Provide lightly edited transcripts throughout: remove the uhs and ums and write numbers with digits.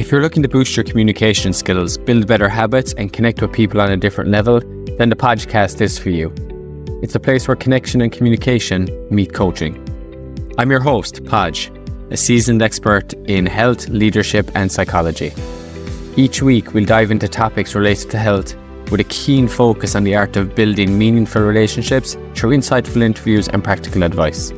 If you're looking to boost your communication skills, build better habits, and connect with people on a different level, then the Podgecast is for you. It's a place where connection and communication meet coaching. I'm your host, Podge, a seasoned expert in health, leadership, and psychology. Each week, we'll dive into topics related to health with a keen focus on the art of building meaningful relationships through insightful interviews and practical advice.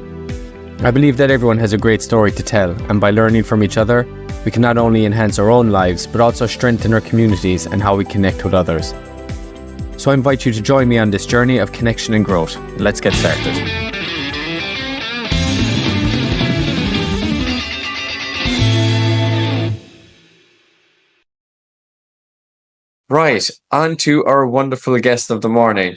I believe that everyone has a great story to tell, and by learning from each other, we can not only enhance our own lives, but also strengthen our communities and how we connect with others. So I invite you to join me on this journey of connection and growth. Let's get started. Right, on to our wonderful guest of the morning.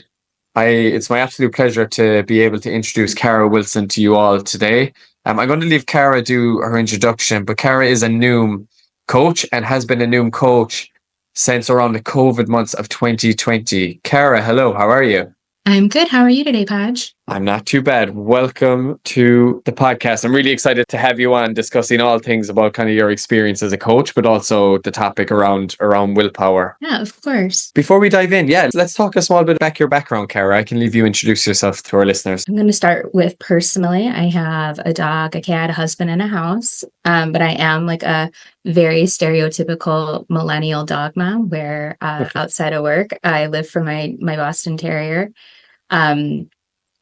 It's my absolute pleasure to be able to introduce Cara Wilson to you all today. I'm going to leave Cara do her introduction, but Cara is a Noom coach and has been a Noom coach since around the COVID months of 2020. Cara, hello, how are you? I'm good. How are you today, Podge? I'm not too bad. Welcome to the podcast. I'm really excited to have you on discussing all things about kind of your experience as a coach, but also the topic around willpower. Yeah, of course. Before we dive in, let's talk a small bit about your background, Cara. I can leave you introduce yourself to our listeners. I'm going to start with personally. I have a dog, a cat, a husband, and a house. But I am like a very stereotypical millennial dog mom where outside of work, I live for my Boston Terrier.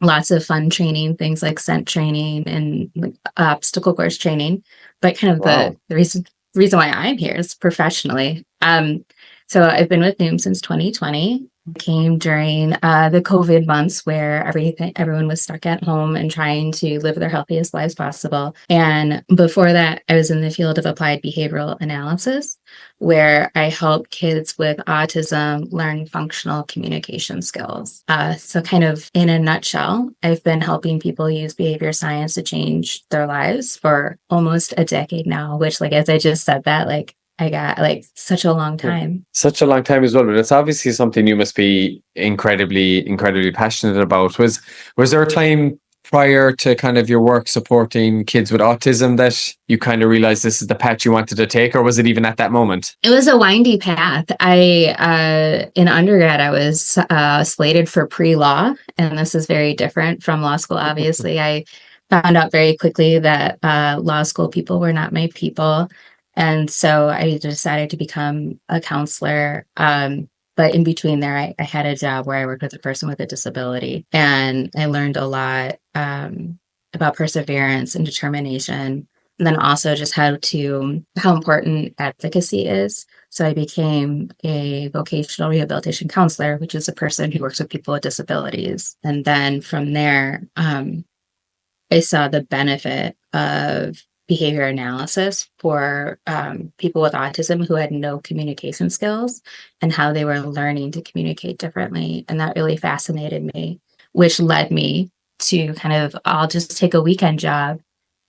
Lots of fun training, things like scent training and like, obstacle course training. But kind of the reason why I'm here is professionally. So I've been with Noom since 2020. Came during the COVID months where everyone was stuck at home and trying to live their healthiest lives possible. And before that, I was in the field of applied behavioral analysis, where I help kids with autism learn functional communication skills. So kind of in a nutshell, I've been helping people use behavior science to change their lives for almost a decade now, which as I just said that, I got such a long time. Such a long time as well, but it's obviously something you must be incredibly passionate about. Was there a time prior to kind of your work supporting kids with autism that you kind of realized this is the path you wanted to take, or was it even at that moment? It was a windy path. In undergrad, I was slated for pre-law, and this is very different from law school. Obviously, I found out very quickly that law school people were not my people. And so I decided to become a counselor. But in between there, I had a job where I worked with a person with a disability. And I learned a lot about perseverance and determination. And then also just how important advocacy is. So I became a vocational rehabilitation counselor, which is a person who works with people with disabilities. And then from there, I saw the benefit of behavior analysis for people with autism who had no communication skills and how they were learning to communicate differently. And that really fascinated me, which led me to I'll just take a weekend job.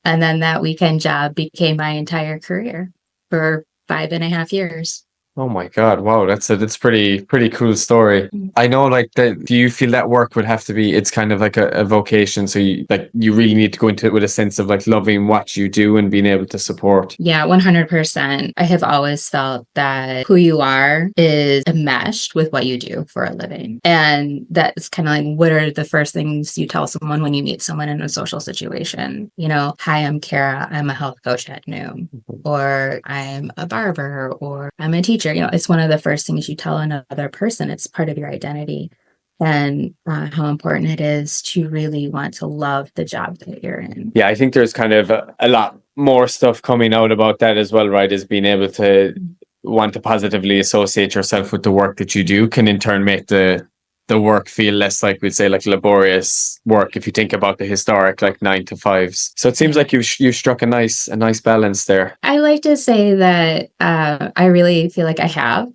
And then that weekend job became my entire career for 5.5 years. Oh my God. Wow. That's pretty cool story. I know do you feel that work would have to be, it's kind of like a vocation. So you really need to go into it with a sense of loving what you do and being able to support. Yeah, 100%. I have always felt that who you are is enmeshed with what you do for a living. And that's kind of what are the first things you tell someone when you meet someone in a social situation? Hi, I'm Cara. I'm a health coach at Noom. Or I'm a barber, or I'm a teacher. It's one of the first things you tell another person. It's part of your identity, and how important it is to really want to love the job that you're in. Yeah, I think there's kind of a lot more stuff coming out about that as well, right? Is being able to want to positively associate yourself with the work that you do can in turn make the work feel less we'd say laborious work if you think about the historic 9-to-5s. So it seems like you struck a nice balance there. I like to say that I really feel like I have,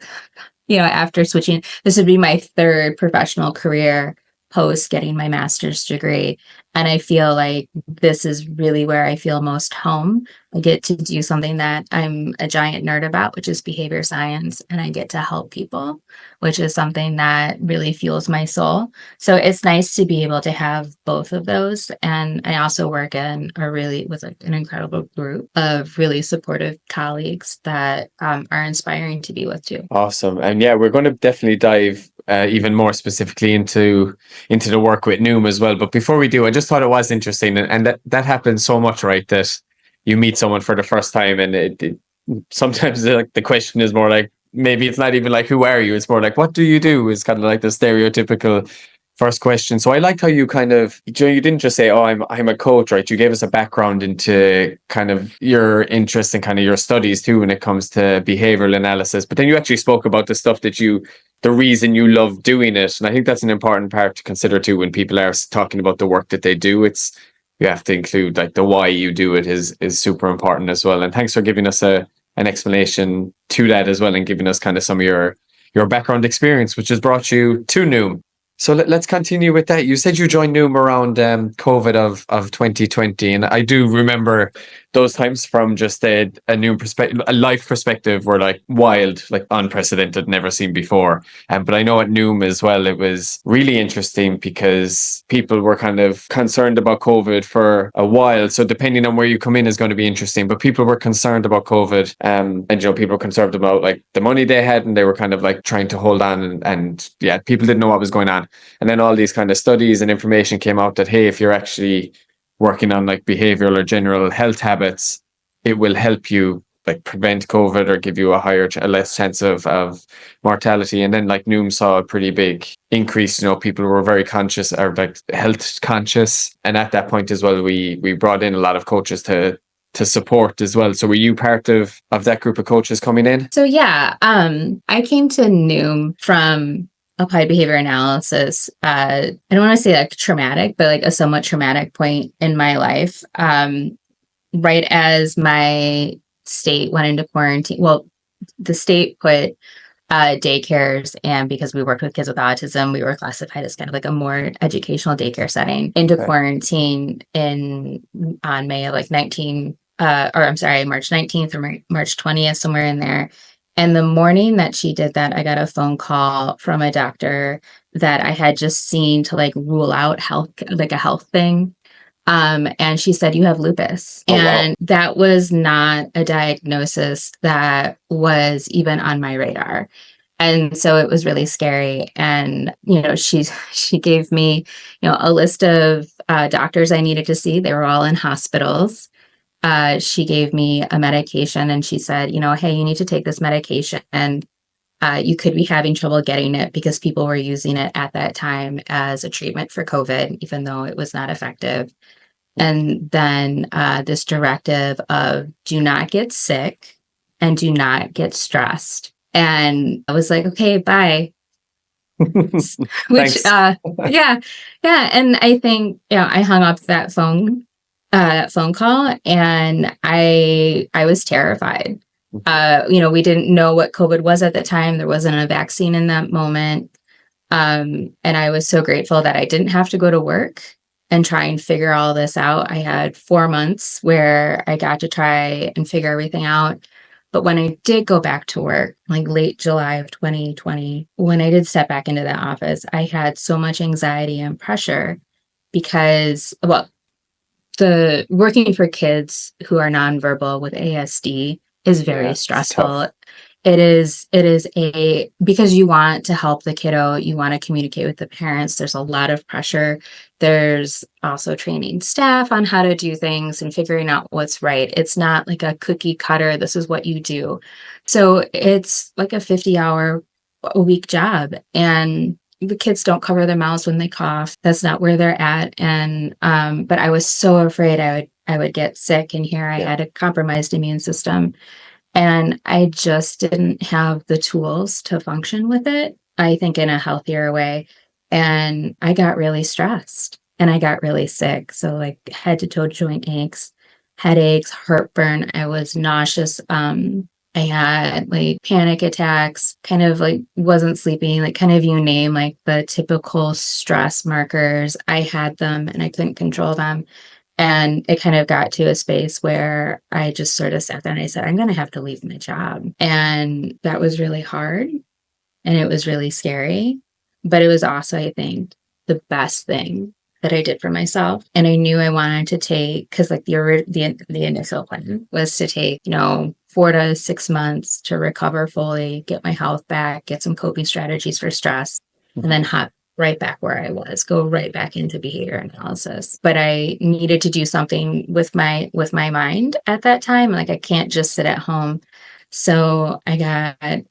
after switching, this would be my third professional career post getting my master's degree. And I feel like this is really where I feel most home. I get to do something that I'm a giant nerd about, which is behavior science, and I get to help people, which is something that really fuels my soul. So it's nice to be able to have both of those. And I also work in with like an incredible group of really supportive colleagues that are inspiring to be with too. Awesome. And yeah, we're going to definitely dive even more specifically into the work with Noom as well. But before we do, I just thought it was interesting, and that happens so much, right? That you meet someone for the first time, and it sometimes like the question is more like, maybe it's not even like, who are you? It's more like, what do you do? Is kind of like the stereotypical first question. So I liked how you kind of, you didn't just say, oh, I'm a coach, right? You gave us a background into kind of your interest and kind of your studies too when it comes to behavioral analysis. But then you actually spoke about the stuff the reason you love doing it. And I think that's an important part to consider too when people are talking about the work that they do. You have to include like the why you do it is super important as well. And thanks for giving us an explanation to that as well, and giving us kind of some of your background experience, which has brought you to Noom. So let's continue with that. You said you joined Noom around COVID of 2020, and I do remember those times from just a Noom perspective, a life perspective, were like wild, like unprecedented, never seen before. But I know at Noom as well, it was really interesting because people were kind of concerned about COVID for a while. So depending on where you come in is going to be interesting. But people were concerned about COVID, and people were concerned about like the money they had, and they were kind of like trying to hold on, and yeah, people didn't know what was going on. And then all these kind of studies and information came out that, hey, if you're actually working on like behavioral or general health habits, it will help you like prevent COVID or give you a less chance of mortality. And then like Noom saw a pretty big increase. People were very conscious, or like health conscious. And at that point as well, we brought in a lot of coaches to support as well. So were you part of that group of coaches coming in? So yeah, I came to Noom from applied behavior analysis. I don't want to say like traumatic, but like a somewhat traumatic point in my life. Right as my state went into quarantine. Well, the state put daycares, and because we worked with kids with autism, we were classified as kind of like a more educational daycare setting, into quarantine on May of like March 19th or March 20th, somewhere in there. And the morning that she did that, I got a phone call from a doctor that I had just seen to like rule out health, like a health thing. And she said, you have lupus. Oh, and wow. That was not a diagnosis that was even on my radar. And so it was really scary. And, she gave me, a list of doctors I needed to see. They were all in hospitals. She gave me a medication, and she said, hey, you need to take this medication, and you could be having trouble getting it because people were using it at that time as a treatment for COVID, even though it was not effective. And then this directive of do not get sick and do not get stressed. And I was like, okay, bye. Which, yeah. And I think, I hung up that phone call, and I was terrified. We didn't know what COVID was at the time. There wasn't a vaccine in that moment. And I was so grateful that I didn't have to go to work and try and figure all this out. I had 4 months where I got to try and figure everything out. But when I did go back to work, like late July of 2020, when I did step back into the office, I had so much anxiety and pressure because, the working for kids who are nonverbal with ASD is very stressful. It is because you want to help the kiddo, you want to communicate with the parents. There's a lot of pressure. There's also training staff on how to do things and figuring out what's right. It's not like a cookie cutter, this is what you do. So it's like a 50-hour a week job, and the kids don't cover their mouths when they cough. That's not where they're at. And but I was so afraid I would get sick, and here I had a compromised immune system. And I just didn't have the tools to function with it, I think, in a healthier way. And I got really stressed, and I got really sick. So like head to toe joint aches, headaches, heartburn. I was nauseous I had like panic attacks, kind of like wasn't sleeping, like kind of you name like the typical stress markers. I had them and I couldn't control them. And it kind of got to a space where I just sort of sat there and I said, I'm going to have to leave my job. And that was really hard and it was really scary. But it was also, I think, the best thing that I did for myself. And I knew I wanted to take, because like the initial plan was to take, 4 to 6 months to recover fully, get my health back, get some coping strategies for stress, and then hop right back where I was, go right back into behavior analysis. But I needed to do something with my mind at that time. Like I can't just sit at home. So I got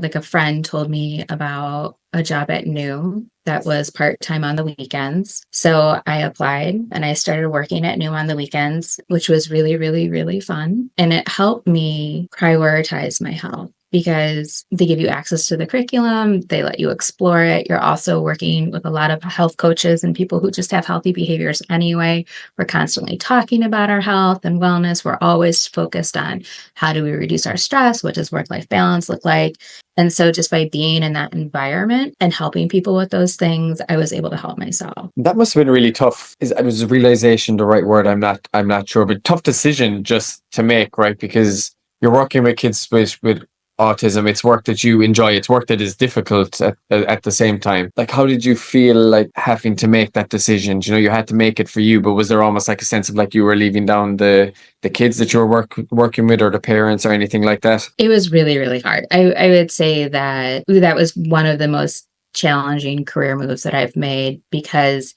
like a friend told me about a job at New that was part-time on the weekends. So I applied and I started working at New on the weekends, which was really, really, really fun. And it helped me prioritize my health because they give you access to the curriculum, they let you explore it. You're also working with a lot of health coaches and people who just have healthy behaviors anyway. We're constantly talking about our health and wellness. We're always focused on how do we reduce our stress? What does work-life balance look like? And so just by being in that environment and helping people with those things, I was able to help myself. That must have been really tough. Was a realization the right word? I'm not sure, but tough decision just to make, right? Because you're working with kids with autism. It's work that you enjoy. It's work that is difficult at the same time. Like, how did you feel like having to make that decision? You had to make it for you, but was there almost like a sense of like you were leaving down the kids that you were working with or the parents or anything like that? It was really, really hard. I would say that was one of the most challenging career moves that I've made because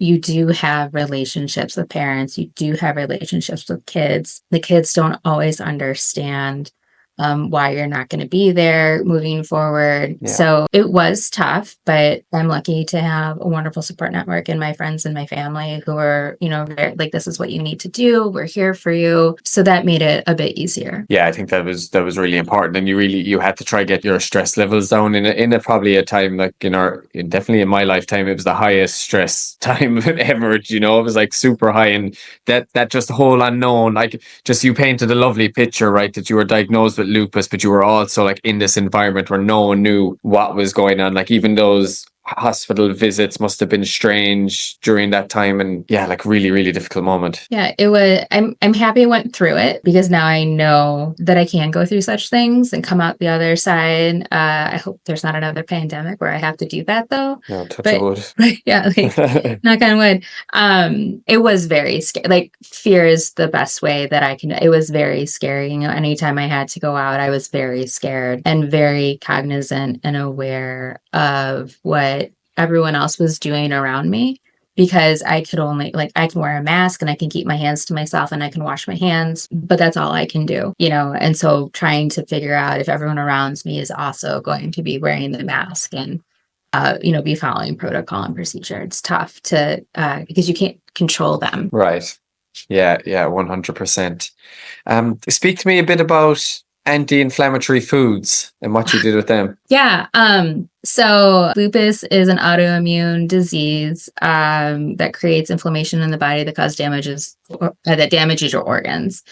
you do have relationships with parents. You do have relationships with kids. The kids don't always understand why you're not going to be there moving forward. Yeah. So it was tough, but I'm lucky to have a wonderful support network and my friends and my family who are, very, like, this is what you need to do. We're here for you. So that made it a bit easier. Yeah, I think that was really important, and you had to try get your stress levels down in a probably a time like definitely in my lifetime it was the highest stress time ever. It was like super high, and that just whole unknown, like just you painted a lovely picture, right? That you were diagnosed with lupus, but you were also like in this environment where no one knew what was going on. Like even those hospital visits must have been strange during that time, and yeah, like really, really difficult moment. Yeah, it was. I'm happy I went through it because now I know that I can go through such things and come out the other side. I hope there's not another pandemic where I have to do that though. No, touch wood. Yeah, like knock on wood. It was very scary. Like fear is the best way that I can. It was very scary. Anytime I had to go out, I was very scared and very cognizant and aware of what everyone else was doing around me, because I could only, like, I can wear a mask and I can keep my hands to myself and I can wash my hands, but that's all I can do, and so trying to figure out if everyone around me is also going to be wearing the mask and be following protocol and procedure. It's tough to because you can't control them. Right. Yeah, 100%. Speak to me a bit about anti-inflammatory foods and what you did with them. Yeah. So lupus is an autoimmune disease that creates inflammation in the body that damages your organs.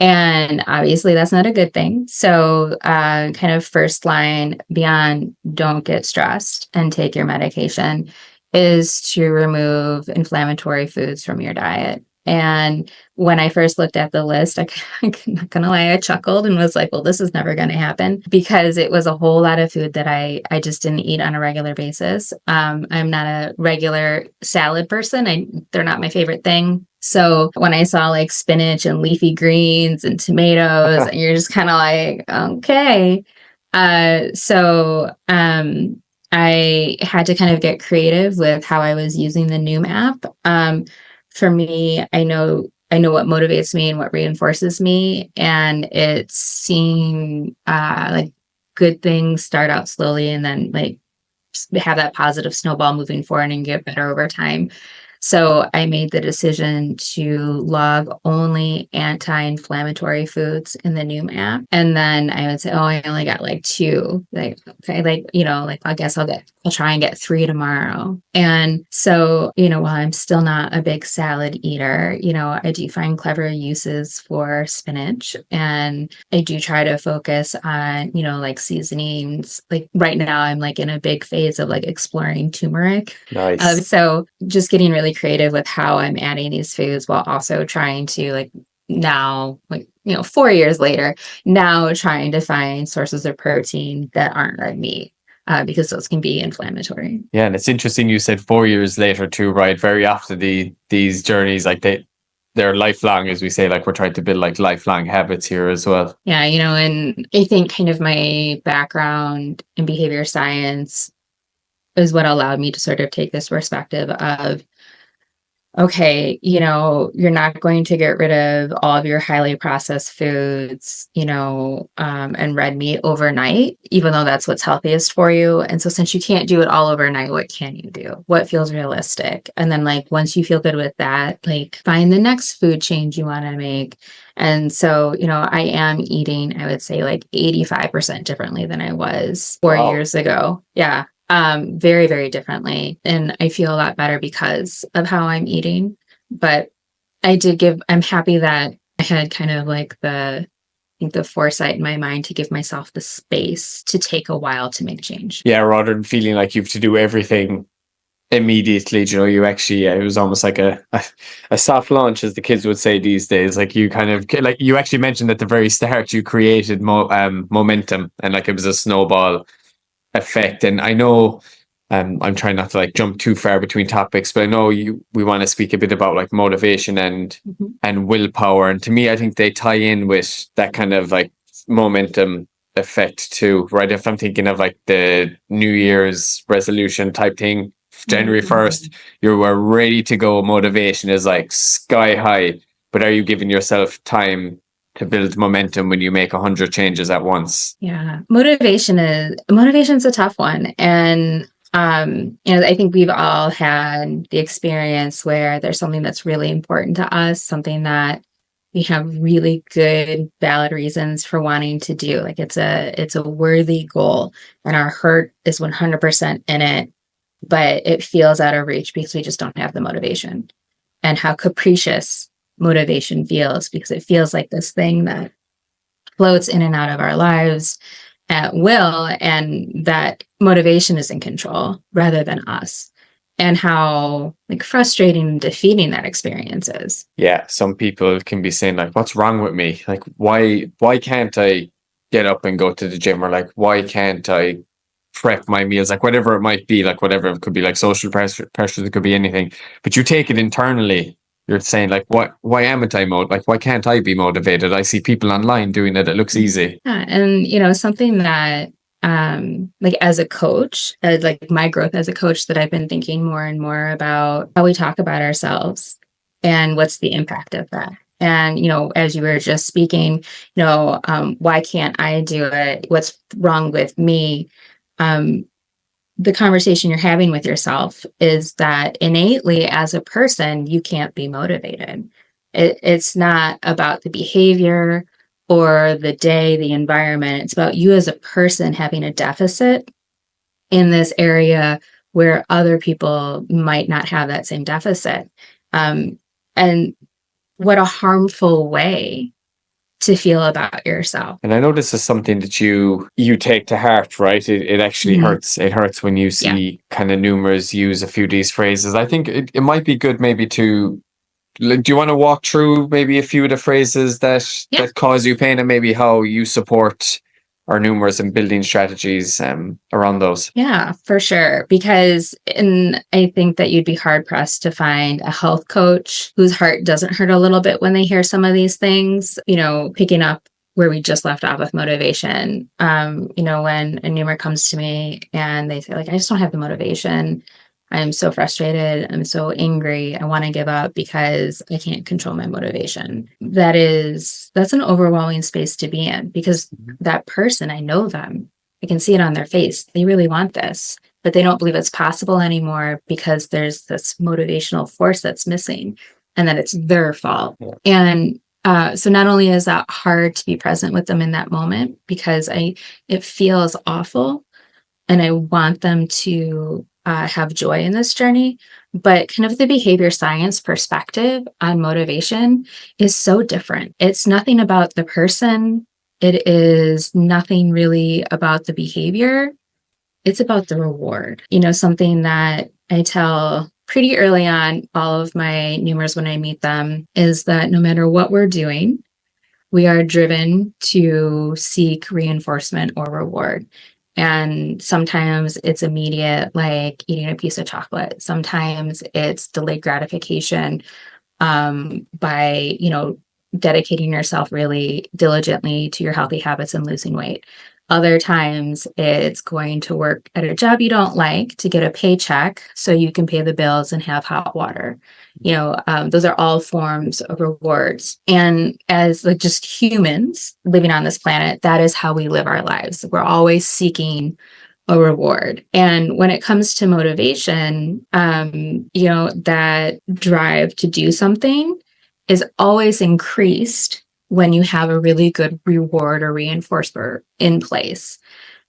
And obviously that's not a good thing. So kind of first line beyond don't get stressed and take your medication is to remove inflammatory foods from your diet. And when I first looked at the list, I'm not going to lie, I chuckled and was like, well, this is never going to happen, because it was a whole lot of food that I just didn't eat on a regular basis. I'm not a regular salad person. They're not my favorite thing. So when I saw like spinach and leafy greens and tomatoes, and you're just kind of like, okay. So I had to kind of get creative with how I was using the Noom app. For me, I know what motivates me and what reinforces me, and it's seeing like good things start out slowly and then like have that positive snowball moving forward and get better over time. So I made the decision to log only anti-inflammatory foods in the Noom app. And then I would say, oh, I only got like 2. Like, okay, like, like, I guess I'll try and get 3 tomorrow. And so, while I'm still not a big salad eater, I do find clever uses for spinach. And I do try to focus on, like seasonings. Like right now, I'm like in a big phase of like exploring turmeric. Nice. So just getting really creative with how I'm adding these foods while also trying to like now, like, 4 years later, now trying to find sources of protein that aren't red meat. Because those can be inflammatory. Yeah, and it's interesting you said 4 years later too, right? Very often these journeys, like they're lifelong, as we say, like we're trying to build like lifelong habits here as well. Yeah, and I think kind of my background in behavior science is what allowed me to sort of take this perspective of, okay, you're not going to get rid of all of your highly processed foods, and red meat overnight, even though that's what's healthiest for you. And so since you can't do it all overnight, what can you do? What feels realistic? And then like, once you feel good with that, like find the next food change you want to make. And so, I am eating, I would say like 85% differently than I was 4 years ago. Yeah. Very, very differently. And I feel a lot better because of how I'm eating. But I'm happy that I had kind of like the foresight in my mind to give myself the space to take a while to make change. Yeah, rather than feeling like you have to do everything immediately, you actually, it was almost like a soft launch, as the kids would say these days. Like you kind of, like you actually mentioned at the very start, you created momentum, and like it was a snowball effect. And I know I'm trying not to like jump too far between topics, but I know we want to speak a bit about like motivation and willpower. And to me, I think they tie in with that kind of like momentum effect too, right? If I'm thinking of like the New Year's resolution type thing, January 1st, you were ready to go. Motivation is like sky high, but are you giving yourself time to build momentum when you make 100 changes at once? Yeah. Motivation's a tough one. And, I think we've all had the experience where there's something that's really important to us, something that we have really good, valid reasons for wanting to do. Like it's a worthy goal and our heart is 100% in it, but it feels out of reach because we just don't have the motivation. And how capricious motivation feels, because it feels like this thing that floats in and out of our lives at will, and that motivation is in control rather than us, and how like frustrating and defeating that experience is. Yeah, some people can be saying like, what's wrong with me? Like, why can't I get up and go to the gym? Or like, why can't I prep my meals? Like whatever it might be, like whatever, it could be like social pressure, it could be anything. But you take it internally, you're saying like, why amn't I like, why can't I be motivated? I see people online doing it. It looks easy. Yeah, and something that like as a coach, like my growth as a coach, that I've been thinking more and more about how we talk about ourselves and what's the impact of that. And, as you were just speaking, why can't I do it? What's wrong with me? The conversation you're having with yourself is that innately as a person, you can't be motivated. It's not about the behavior or the day, the environment. It's about you as a person having a deficit in this area where other people might not have that same deficit. And what a harmful way to feel about yourself. And I know this is something that you take to heart, right? It actually hurts. It hurts when you see kind of numerous use a few of these phrases. I think it might be good maybe to, do you want to walk through maybe a few of the phrases that cause you pain, and maybe how you support our numerous and building strategies around those? Yeah, for sure. Because I think that you'd be hard pressed to find a health coach whose heart doesn't hurt a little bit when they hear some of these things, picking up where we just left off with motivation. When a numer comes to me and they say like, I just don't have the motivation. I'm so frustrated. I'm so angry. I want to give up because I can't control my motivation. That's an overwhelming space to be in, because that person, I know them. I can see it on their face. They really want this. but they don't believe it's possible anymore because there's this motivational force that's missing and that it's their fault. Yeah. And so not only is that hard to be present with them in that moment because it feels awful and I want them to have joy in this journey, but kind of the behavior science perspective on motivation is so different. It's nothing about the person. It is nothing really about the behavior. It's about the reward. Something that I tell pretty early on all of my Noomers when I meet them is that no matter what we're doing, we are driven to seek reinforcement or reward. And sometimes it's immediate, like eating a piece of chocolate. Sometimes it's delayed gratification by, dedicating yourself really diligently to your healthy habits and losing weight. Other times it's going to work at a job you don't like to get a paycheck so you can pay the bills and have hot water. Those are all forms of rewards. And as just humans living on this planet, that is how we live our lives. We're always seeking a reward. And when it comes to motivation, that drive to do something is always increased when you have a really good reward or reinforcer in place.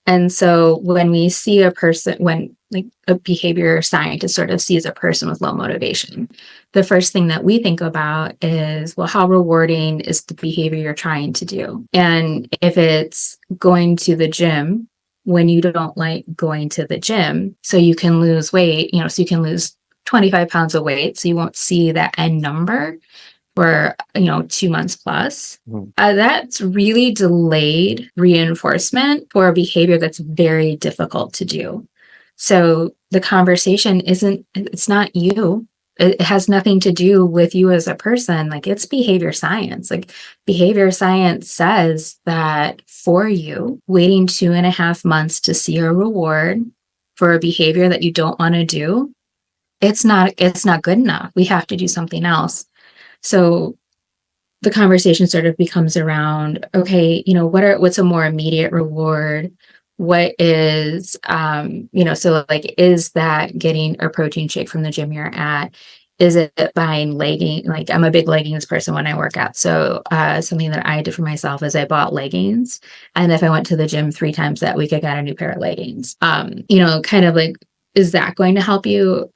And so when we see a person, when like a behavior scientist sort of sees a person with low motivation, the first thing that we think about is, well, how rewarding is the behavior you're trying to do? And if it's going to the gym when you don't like going to the gym, so you can lose weight, so you can lose 25 pounds of weight, so you won't see that end number for 2 months plus. That's really delayed reinforcement for a behavior that's very difficult to do. So the conversation it's not you. It has nothing to do with you as a person. Like, it's behavior science. Like, behavior science says that for you, waiting 2.5 months to see a reward for a behavior that you don't want to do, it's not good enough. We have to do something else. So the conversation sort of becomes around, okay, what's a more immediate reward? What is, so like, is that getting a protein shake from the gym you're at? Is it buying leggings? Like, I'm a big leggings person when I work out. So something that I did for myself is I bought leggings. And if I went to the gym 3 times that week, I got a new pair of leggings. Kind of like, is that going to help you?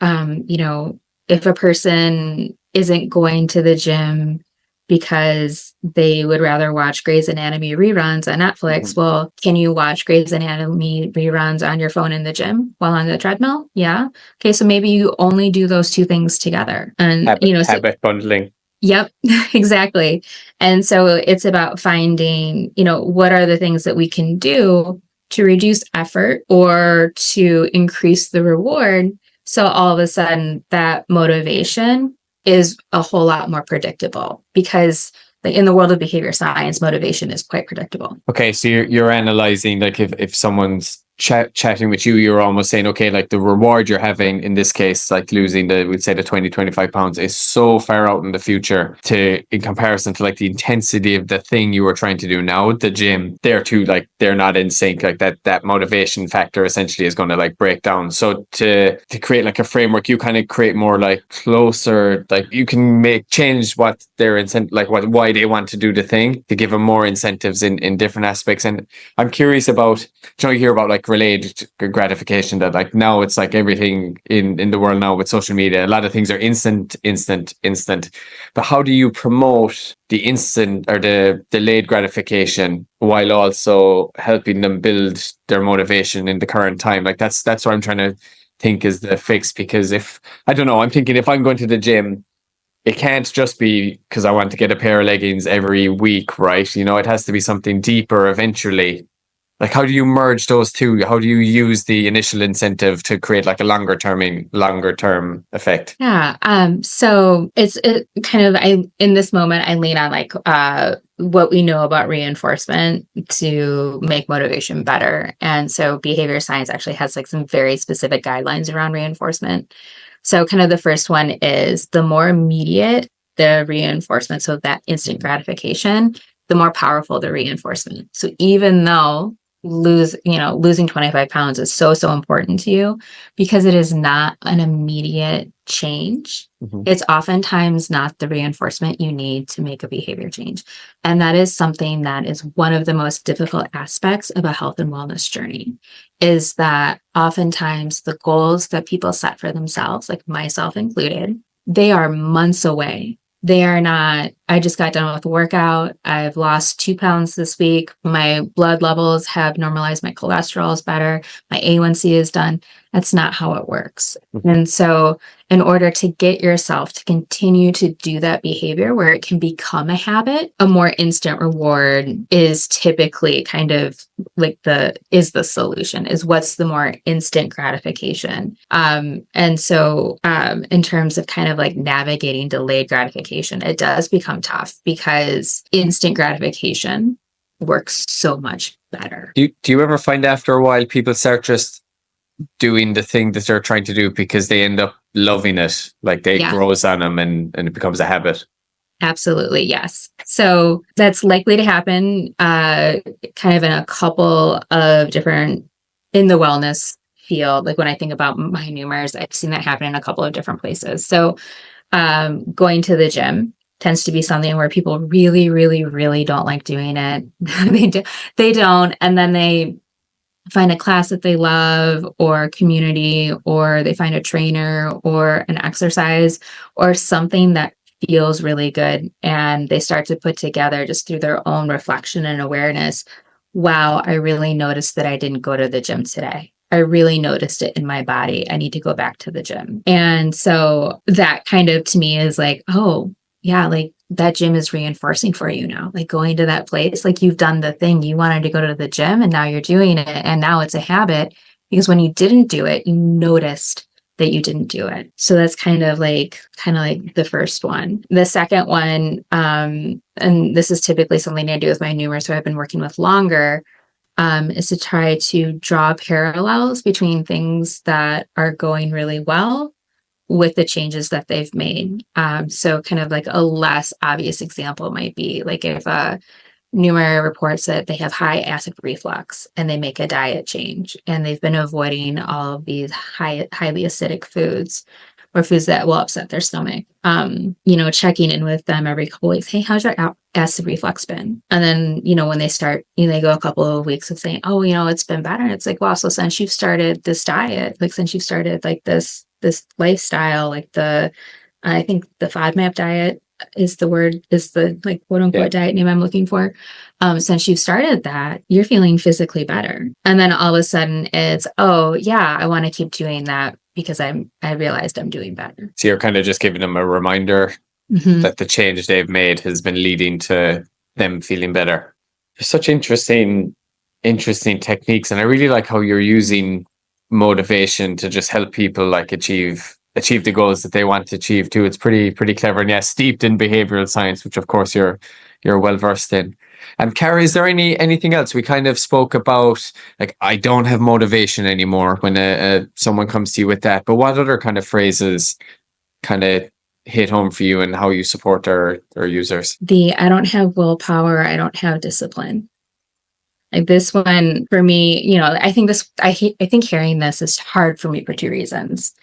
If a person isn't going to the gym because they would rather watch Grey's Anatomy reruns on Netflix, well, can you watch Grey's Anatomy reruns on your phone in the gym while on the treadmill? Yeah. Okay, so maybe you only do those 2 things together. And habit bundling. Yep, exactly. And so it's about finding, what are the things that we can do to reduce effort or to increase the reward. So all of a sudden that motivation is a whole lot more predictable, because in the world of behavior science, motivation is quite predictable. Okay, so you're analyzing, like, if someone's chatting with you, you're almost saying, okay, like, the reward you're having in this case, like losing we'd say the 20-25 pounds, is so far out in the future in comparison to like the intensity of the thing you were trying to do now at the gym. They're two, like, they're not in sync. Like, that motivation factor essentially is going to like break down. So to create like a framework, you kind of create more like closer, like you can change what their incentive, like why they want to do the thing, to give them more incentives in different aspects. And I'm curious about, you hear about like related gratification, that like now it's like everything in the world now with social media, a lot of things are instant. But how do you promote the instant or the delayed gratification while also helping them build their motivation in the current time? Like, that's what I'm trying to think is the fix. Because I'm thinking, if I'm going to the gym, it can't just be because I want to get a pair of leggings every week, right? It has to be something deeper eventually. Like, how do you merge those two? How do you use the initial incentive to create like a longer term effect? Yeah. So it's kind of, in this moment, I lean on like what we know about reinforcement to make motivation better. And so behavior science actually has like some very specific guidelines around reinforcement. So kind of the first one is, the more immediate the reinforcement, so that instant gratification, the more powerful the reinforcement. So even though losing 25 pounds is so, so important to you, because it is not an immediate change. It's oftentimes not the reinforcement you need to make a behavior change. And that is something that is one of the most difficult aspects of a health and wellness journey, is that oftentimes the goals that people set for themselves, like myself included, they are months away. They are not, I just got done with a workout. I've lost 2 pounds this week. My blood levels have normalized. My cholesterol is better. My A1C is done. That's not how it works. And so in order to get yourself to continue to do that behavior where it can become a habit, a more instant reward is typically kind of like the solution, is what's the more instant gratification. And so in terms of kind of like navigating delayed gratification, it does become tough, because instant gratification works so much better. Do you ever find after a while people start just doing the thing that they're trying to do because they end up loving it, like it grows on them and it becomes a habit? Absolutely, yes. So that's likely to happen kind of in a couple of different, in the wellness field. Like when I think about my Noomers, I've seen that happen in a couple of different places. So going to the gym tends to be something where people really, really, really don't like doing it. They don't. And then they find a class that they love, or community, or they find a trainer or an exercise or something that feels really good. And they start to put together, just through their own reflection and awareness, wow, I really noticed that I didn't go to the gym today. I really noticed it in my body. I need to go back to the gym. And so that kind of, to me, is like, oh, yeah, like that gym is reinforcing for you now. Like going to that place, like you've done the thing. You wanted to go to the gym and now you're doing it. And now it's a habit, because when you didn't do it, you noticed that you didn't do it. So that's kind of like the first one. The second one, and this is typically something I do with my Noomers who I've been working with longer, is to try to draw parallels between things that are going really well with the changes that they've made. So kind of like a less obvious example might be like if a Noomer reports that they have high acid reflux and they make a diet change and they've been avoiding all of these highly acidic foods or foods that will upset their stomach. Checking in with them every couple of weeks. Hey, how's your acid reflux been? And then, when they start, they go a couple of weeks of saying, oh, it's been better. And it's like, well, so since you've started this diet, like since you've started like this lifestyle, like I think the FODMAP diet is the like quote unquote diet name I'm looking for. Since you've started that, you're feeling physically better. And then all of a sudden it's, oh yeah, I want to keep doing that because I realized I'm doing better. So you're kind of just giving them a reminder that the change they've made has been leading to them feeling better. There's such interesting techniques. And I really like how you're using motivation to just help people like achieve the goals that they want to achieve too. It's pretty clever, and steeped in behavioral science, which of course you're well versed in. And Cara, is there anything else? We kind of spoke about like, I don't have motivation anymore when someone comes to you with that, but what other kind of phrases kind of hit home for you and how you support our users? I don't have willpower, I don't have discipline. Like this one for me, I think hearing this is hard for me for two reasons.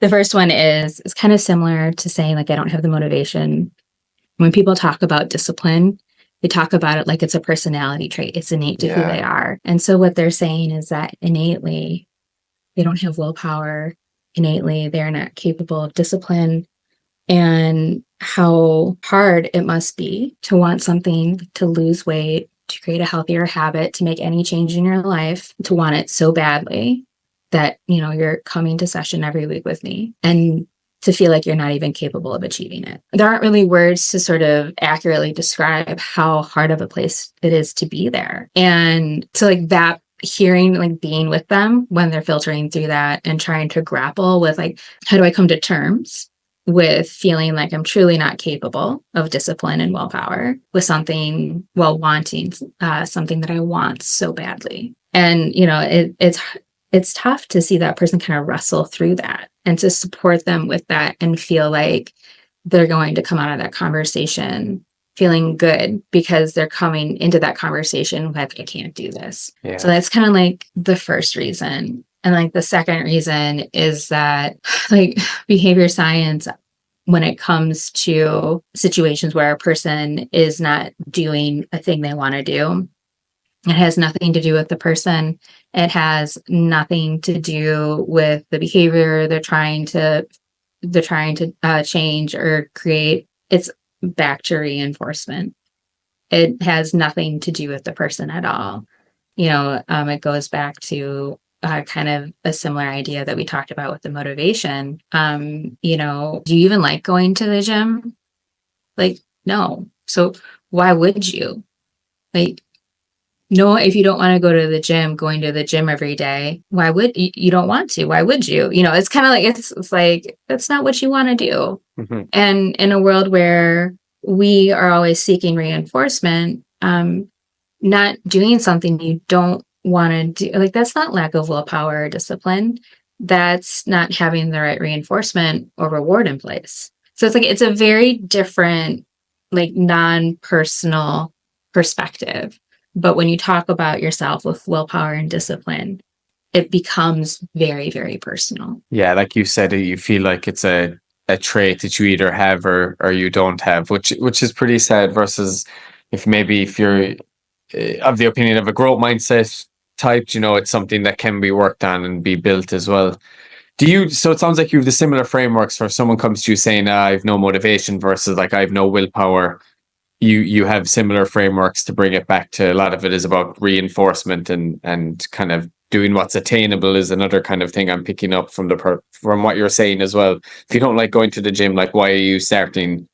The first one is kind of similar to saying like I don't have the motivation. When people talk about discipline, they talk about it like it's a personality trait. It's innate to who they are. And so what they're saying is that innately they don't have willpower. Innately they're not capable of discipline, and how hard it must be to want something, to lose weight, to create a healthier habit, to make any change in your life, to want it so badly that, you're coming to session every week with me and to feel like you're not even capable of achieving it. There aren't really words to sort of accurately describe how hard of a place it is to be there. And so like that, hearing, like being with them when they're filtering through that and trying to grapple with like, how do I come to terms with feeling like I'm truly not capable of discipline and willpower with something, wanting something that I want so badly. And, it's tough to see that person kind of wrestle through that and to support them with that and feel like they're going to come out of that conversation feeling good because they're coming into that conversation with, I can't do this. Yeah. So that's kind of like the first reason. And like the second reason is that like behavior science, when it comes to situations where a person is not doing a thing they want to do, it has nothing to do with the person. It has nothing to do with the behavior they're trying to change or create. It's back to reinforcement. It has nothing to do with the person at all. It goes back to kind of a similar idea that we talked about with the motivation. Do you even like going to the gym? Like, no. So why would you? Like, no, if you don't want to go to the gym, going to the gym every day, why would you don't want to? Why would you? It's kind of like, it's like, that's not what you want to do. Mm-hmm. And in a world where we are always seeking reinforcement, not doing something you don't want to do, like, that's not lack of willpower or discipline. That's not having the right reinforcement or reward in place. So it's like, it's a very different, like, non-personal perspective. But when you talk about yourself with willpower and discipline, it becomes very, very personal. Yeah, like you said, you feel like it's a trait that you either have or you don't have, which is pretty sad. Versus if you're of the opinion of a growth mindset type, it's something that can be worked on and be built as well. So it sounds like you have the similar frameworks for if someone comes to you saying, I have no motivation versus like I have no willpower. You have similar frameworks to bring it back to. A lot of it is about reinforcement and kind of doing what's attainable is another kind of thing I'm picking up from from what you're saying as well. If you don't like going to the gym, like, why are you starting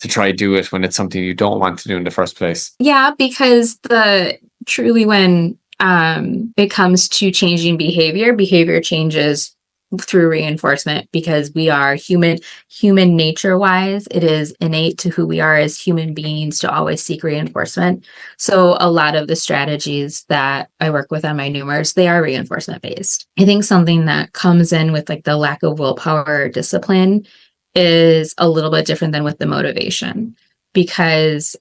to try do it when it's something you don't want to do in the first place? Yeah, because when it comes to changing behavior changes through reinforcement, because we are human nature wise. It is innate to who we are as human beings to always seek reinforcement. So a lot of the strategies that I work with on my Noomers, they are reinforcement based. I think something that comes in with like the lack of willpower or discipline is a little bit different than with the motivation, because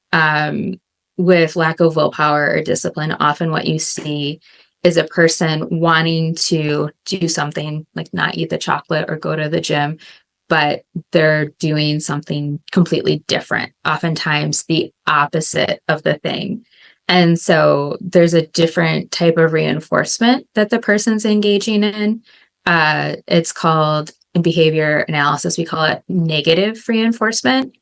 with lack of willpower or discipline, often what you see is a person wanting to do something like not eat the chocolate or go to the gym, but they're doing something completely different, oftentimes the opposite of the thing. And so there's a different type of reinforcement that the person's engaging in. It's called, in behavior analysis, we call it negative reinforcement.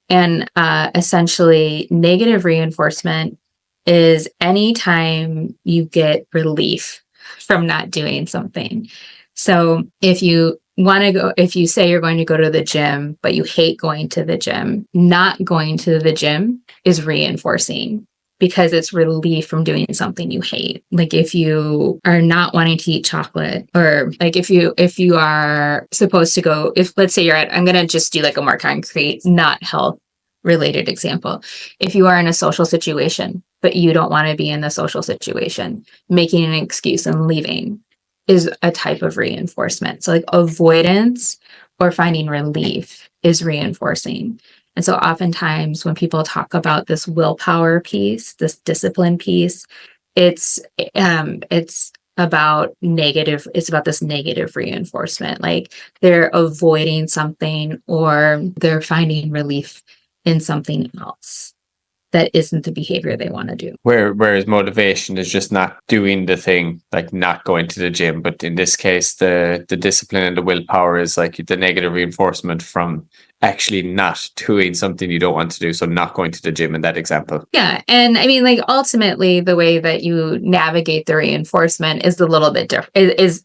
And essentially, negative reinforcement is anytime you get relief from not doing something. So if you say you're going to go to the gym, but you hate going to the gym, not going to the gym is reinforcing, because it's relief from doing something you hate. Like if you are not wanting to eat chocolate, or like if you are supposed to go, let's say I'm going to just do like a more concrete, not health related example. If you are in a social situation, but you don't want to be in the social situation, making an excuse and leaving is a type of reinforcement. So like avoidance or finding relief is reinforcing. And so oftentimes when people talk about this willpower piece, this discipline piece, it's about this negative reinforcement. Like they're avoiding something or they're finding relief in something else that isn't the behavior they want to do. Whereas motivation is just not doing the thing, like not going to the gym. But in this case, the discipline and the willpower is like the negative reinforcement from actually not doing something you don't want to do. So not going to the gym in that example. Yeah. And I mean, like ultimately the way that you navigate the reinforcement is a little bit different.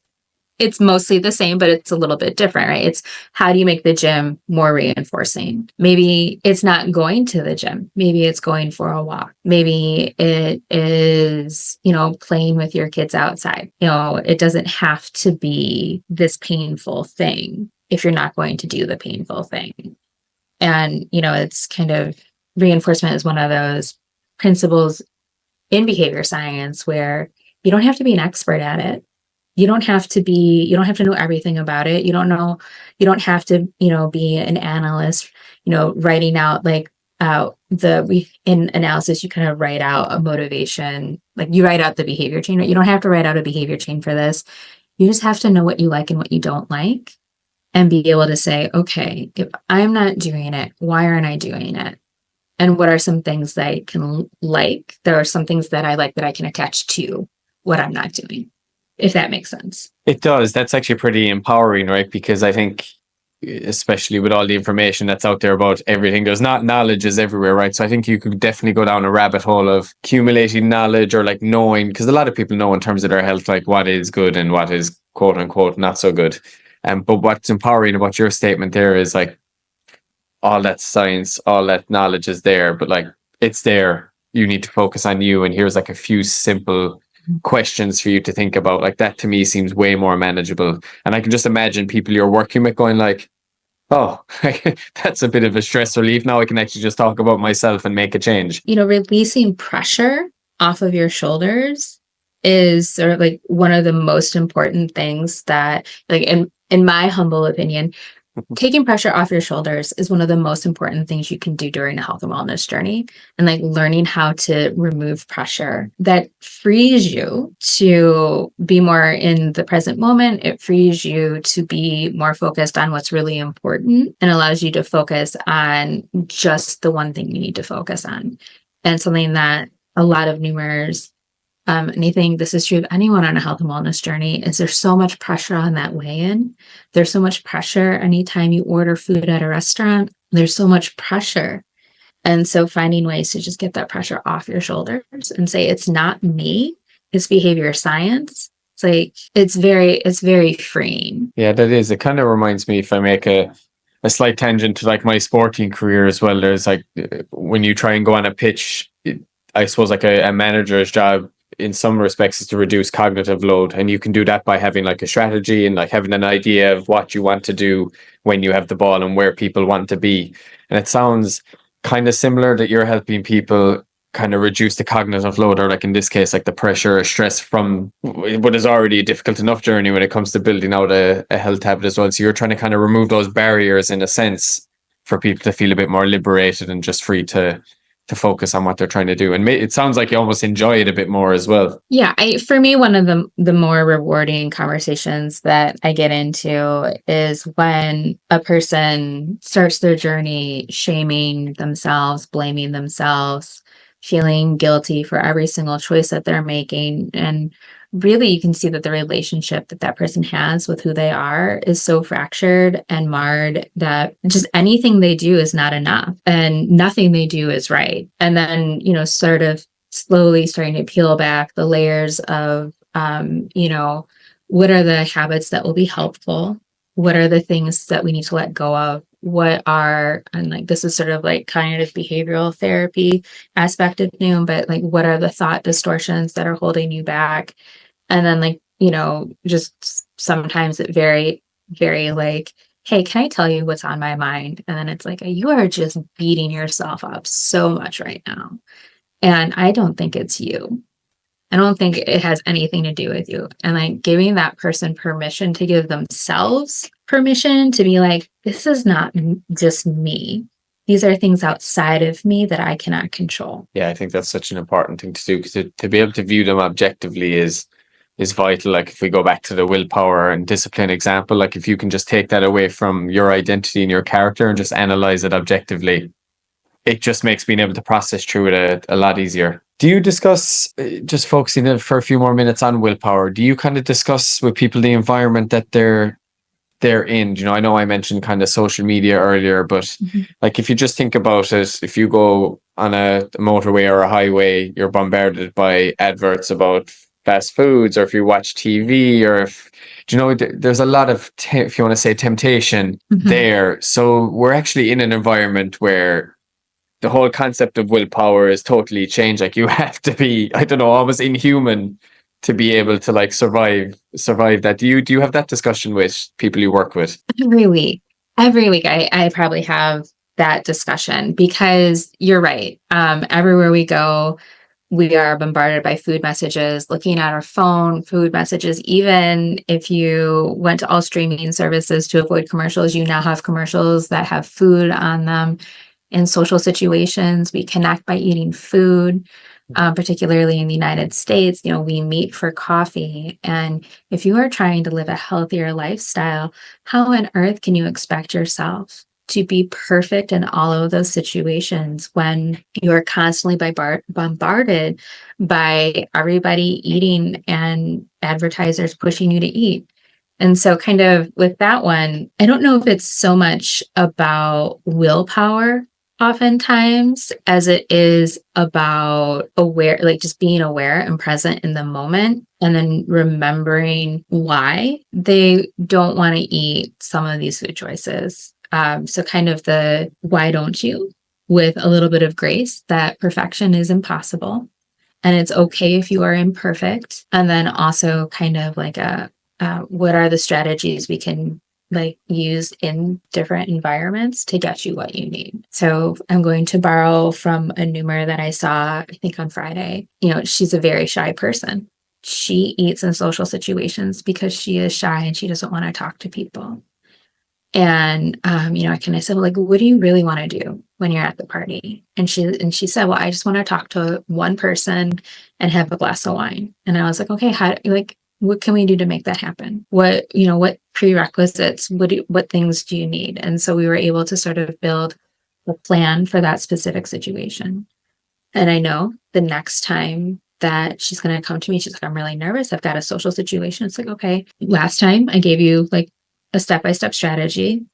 It's mostly the same, but it's a little bit different, right? It's how do you make the gym more reinforcing? Maybe it's not going to the gym. Maybe it's going for a walk. Maybe it is, playing with your kids outside. It doesn't have to be this painful thing if you're not going to do the painful thing. And, it's kind of, reinforcement is one of those principles in behavior science where you don't have to be an expert at it. You don't have to know everything about it. You don't have to, be an analyst, writing out like in analysis, you kind of write out a motivation, like you write out the behavior chain. You don't have to write out a behavior chain for this. You just have to know what you like and what you don't like, and be able to say, okay, if I'm not doing it, why aren't I doing it? And what are some things that I can like? There are some things that I like that I can attach to what I'm not doing, if that makes sense. It does. That's actually pretty empowering, right? Because I think, especially with all the information that's out there about everything, there's not knowledge is everywhere, right? So I think you could definitely go down a rabbit hole of accumulating knowledge or like knowing, because a lot of people know in terms of their health, like what is good and what is quote unquote not so good. But what's empowering about your statement there is like all that science, all that knowledge is there, but like it's there. You need to focus on you. And here's like a few simple questions for you to think about. Like that to me seems way more manageable. And I can just imagine people you're working with going like, oh, that's a bit of a stress relief. Now I can actually just talk about myself and make a change. Releasing pressure off of your shoulders is sort of like one of the most important things that, like, in my humble opinion, taking pressure off your shoulders is one of the most important things you can do during a health and wellness journey. And like learning how to remove pressure that frees you to be more in the present moment. It frees you to be more focused on what's really important and allows you to focus on just the one thing you need to focus on. And something that a lot of Noomers, and I think this is true of anyone on a health and wellness journey, is there's so much pressure on that weigh-in. There's so much pressure anytime you order food at a restaurant. There's so much pressure. And so finding ways to just get that pressure off your shoulders and say, it's not me, it's behavior science. It's like, it's very freeing. Yeah, that is. It kind of reminds me, if I make a slight tangent to like my sporting career as well, there's like, when you try and go on a pitch, I suppose like a manager's job in some respects is to reduce cognitive load, and you can do that by having like a strategy and like having an idea of what you want to do when you have the ball and where people want to be. And it sounds kind of similar that you're helping people kind of reduce the cognitive load, or like in this case, like the pressure or stress from what is already a difficult enough journey when it comes to building out a health habit as well. So you're trying to kind of remove those barriers in a sense for people to feel a bit more liberated and just free to focus on what they're trying to do. And it sounds like you almost enjoy it a bit more as well. Yeah, for me, one of the more rewarding conversations that I get into is when a person starts their journey shaming themselves, blaming themselves, feeling guilty for every single choice that they're making. And really, you can see that the relationship that person has with who they are is so fractured and marred that just anything they do is not enough and nothing they do is right. And then, sort of slowly starting to peel back the layers of, what are the habits that will be helpful? What are the things that we need to let go of? And like, this is sort of like cognitive behavioral therapy aspect of Noom, but like, what are the thought distortions that are holding you back? And then like, just sometimes it very, very like, hey, can I tell you what's on my mind? And then it's like, you are just beating yourself up so much right now. And I don't think it's you. I don't think it has anything to do with you. And like giving that person permission to give themselves permission to be like, this is not just me. These are things outside of me that I cannot control. Yeah, I think that's such an important thing to do, because to be able to view them objectively is vital. Like if we go back to the willpower and discipline example, like if you can just take that away from your identity and your character and just analyze it objectively, it just makes being able to process through it a lot easier. Do you discuss, just focusing for a few more minutes on willpower, do you kind of discuss with people the environment that they're in? I know I mentioned kind of social media earlier, but like if you just think about it, if you go on a motorway or a highway, you're bombarded by adverts about fast foods, or if you watch TV, or if there's a lot of if you want to say temptation there. So we're actually in an environment where the whole concept of willpower is totally changed. Like you have to be, I don't know, almost inhuman to be able to like survive that. Do you have that discussion with people you work with? Every week I probably have that discussion, because you're right. Everywhere we go, we are bombarded by food messages, looking at our phone, food messages. Even if you went to all streaming services to avoid commercials, you now have commercials that have food on them. in social situations. We connect by eating food, particularly in the United States. We meet for coffee. And if you are trying to live a healthier lifestyle, how on earth can you expect yourself to be perfect in all of those situations when you are constantly bombarded by everybody eating and advertisers pushing you to eat? And so kind of with that one, I don't know if it's so much about willpower oftentimes as it is about just being aware and present in the moment, and then remembering why they don't want to eat some of these food choices. So kind of the why don't you, with a little bit of grace that perfection is impossible and it's okay if you are imperfect. And then also kind of like what are the strategies we can use in different environments to get you what you need. So I'm going to borrow from a Numer that I saw, I think on Friday. She's a very shy person. She eats in social situations because she is shy and she doesn't want to talk to people. And, I said, well, what do you really want to do when you're at the party? And she said, well, I just want to talk to one person and have a glass of wine. And I was like, okay, what can we do to make that happen? What prerequisites, what things do you need? And so we were able to sort of build a plan for that specific situation. And I know the next time that she's going to come to me, she's like, I'm really nervous. I've got a social situation. It's like, okay, last time I gave you a step-by-step strategy.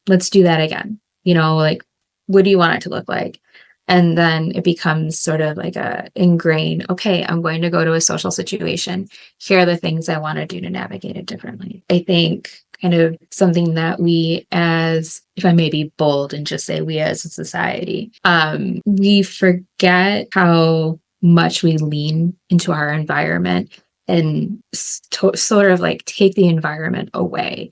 Let's do that again. What do you want it to look like? And then it becomes sort of like a ingrained, okay, I'm going to go to a social situation. Here are the things I want to do to navigate it differently. I think kind of something that we if I may be bold and just say we as a society, we forget how much we lean into our environment and sort of take the environment away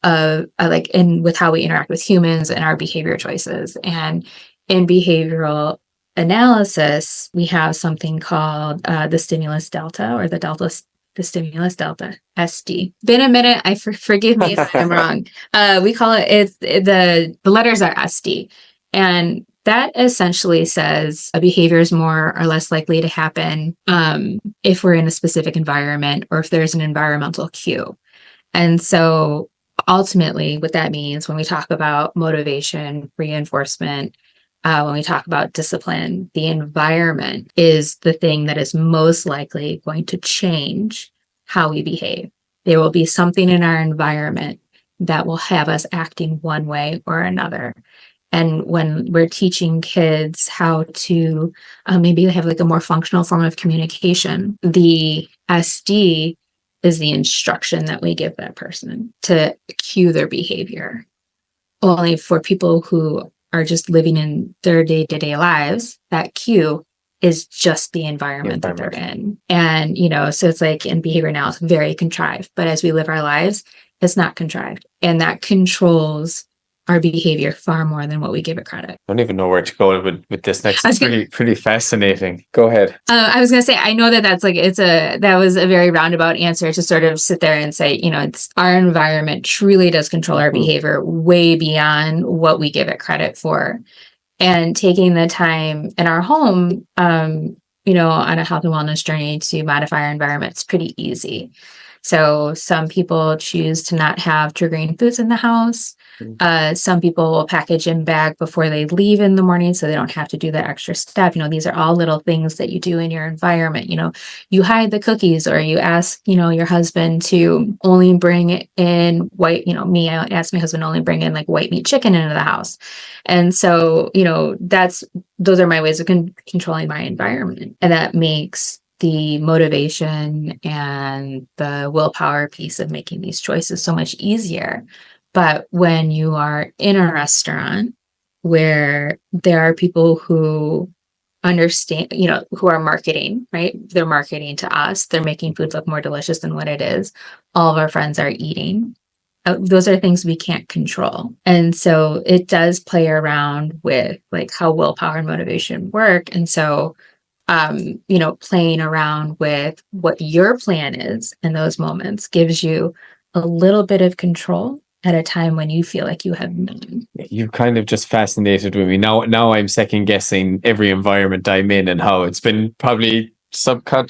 and with how we interact with humans and our behavior choices. And in behavioral analysis, we have something called the stimulus delta, or the stimulus delta, SD. Been a minute. Forgive me if I'm wrong. We call the letters are SD. And that essentially says a behavior is more or less likely to happen if we're in a specific environment or if there's an environmental cue. And so ultimately, what that means when we talk about motivation, reinforcement, when we talk about discipline, the environment is the thing that is most likely going to change how we behave. There will be something in our environment that will have us acting one way or another. And when we're teaching kids how to maybe have a more functional form of communication, the SD is the instruction that we give that person to cue their behavior. Only for people who are just living in their day-to-day lives, that cue is just the environment that they're in. And, so it's in behavior now, it's very contrived. But as we live our lives, it's not contrived. And that controls our behavior far more than what we give it credit. I don't even know where to go with this next. It's pretty fascinating. Go ahead. I was going to say, I know that's that was a very roundabout answer to sort of sit there and say, it's our environment truly does control our behavior way beyond what we give it credit for. And taking the time in our home, on a health and wellness journey to modify our environment is pretty easy. So some people choose to not have triggering foods in the house. Some people will package in bag before they leave in the morning so they don't have to do the extra step. These are all little things that you do in your environment. You hide the cookies, or you ask, your husband to only bring in white, I ask my husband to only bring in white meat chicken into the house. And so, those are my ways of controlling my environment. And that makes the motivation and the willpower piece of making these choices so much easier. But when you are in a restaurant where there are people who understand, who are marketing, right? They're marketing to us. They're making food look more delicious than what it is. All of our friends are eating. Those are things we can't control. And so it does play around with how willpower and motivation work. And so playing around with what your plan is in those moments gives you a little bit of control at a time when you feel like you have none. You've kind of just fascinated with me. Now I'm second guessing every environment I'm in and how it's been probably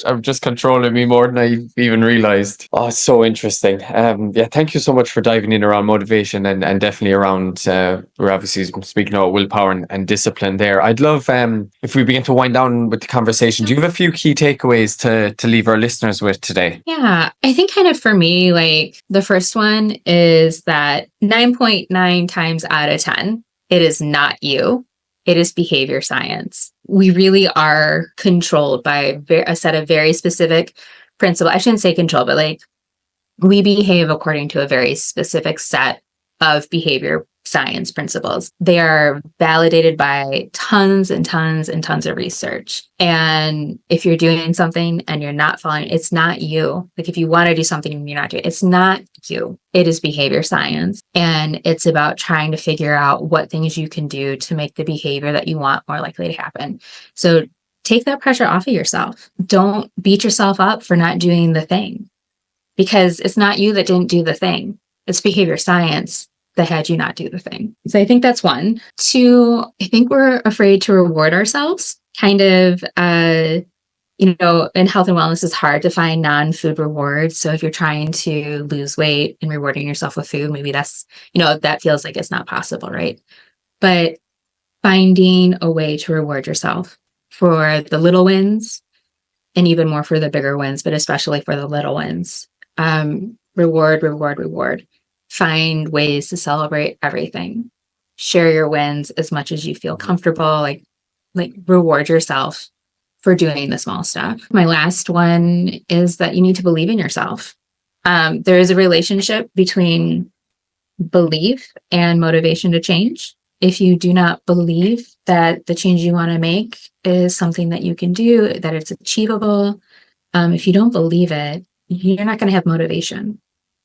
I'm just controlling me more than I even realized. Oh, it's so interesting. Yeah, thank you so much for diving in around motivation and definitely around, we're obviously speaking about willpower and discipline there. I'd love, if we begin to wind down with the conversation, do you have a few key takeaways to leave our listeners with today? Yeah, I think kind of for me, like the first one is that 9.9 times out of 10, it is not you. It is behavior science. We really are controlled by a set of very specific principles. I shouldn't say control, but like we behave according to a very specific set of behavior science principles. They are validated by tons and tons and tons of research. And if you're doing something and you're not following, it's not you. Like if you want to do something and you're not doing it, it's not you. It is behavior science. And it's about trying to figure out what things you can do to make the behavior that you want more likely to happen. So take that pressure off of yourself. Don't beat yourself up for not doing the thing, because it's not you that didn't do the thing. It's behavior science that had you not do the thing. So I think that's one. Two, I think we're afraid to reward ourselves. Kind of, in health and wellness, it's hard to find non-food rewards. So if you're trying to lose weight and rewarding yourself with food, maybe that's, that feels like it's not possible, right? But finding a way to reward yourself for the little wins and even more for the bigger wins, but especially for the little wins. Reward. Find ways to celebrate everything. Share your wins as much as you feel comfortable. Like reward yourself for doing the small stuff. My last one is that you need to believe in yourself. There is a relationship between belief and motivation to change. If you do not believe that the change you want to make is something that you can do, that it's achievable, if you don't believe it, you're not going to have motivation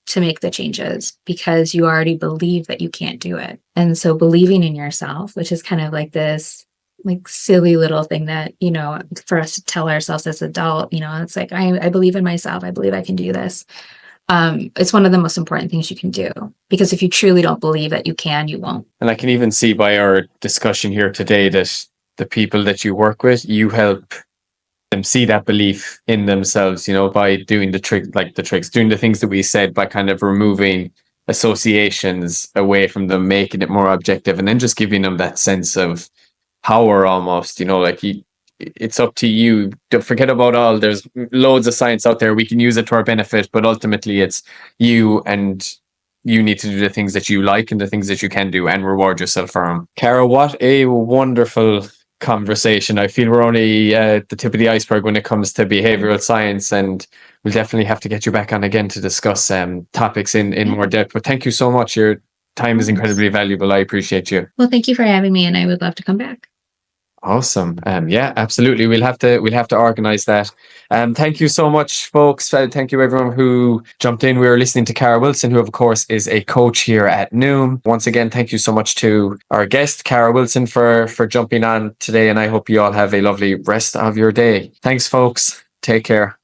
to make the changes because you already believe that you can't do it. And so believing in yourself, which is kind of like this like silly little thing that, for us to tell ourselves as adult, it's like, I believe in myself. I believe I can do this. It's one of the most important things you can do, because if you truly don't believe that you can, you won't. And I can even see by our discussion here today that the people that you work with, you help them see that belief in themselves, by doing the tricks, doing the things that we said, by kind of removing associations away from them, making it more objective, and then just giving them that sense of power almost, it's up to you. Don't forget about all, there's loads of science out there. We can use it to our benefit, but ultimately it's you, and you need to do the things that you like and the things that you can do and reward yourself for them. Cara, what a wonderful conversation. I feel we're only the tip of the iceberg when it comes to behavioral science, and we'll definitely have to get you back on again to discuss topics in more depth. But thank you so much. Your time is incredibly valuable. I appreciate you. Well, thank you for having me, and I would love to come back. Awesome. Yeah, absolutely. We'll have to organize that. Thank you so much, folks. Thank you everyone who jumped in. We were listening to Cara Wilson, who of course is a coach here at Noom. Once again, thank you so much to our guest, Cara Wilson, for jumping on today. And I hope you all have a lovely rest of your day. Thanks, folks. Take care.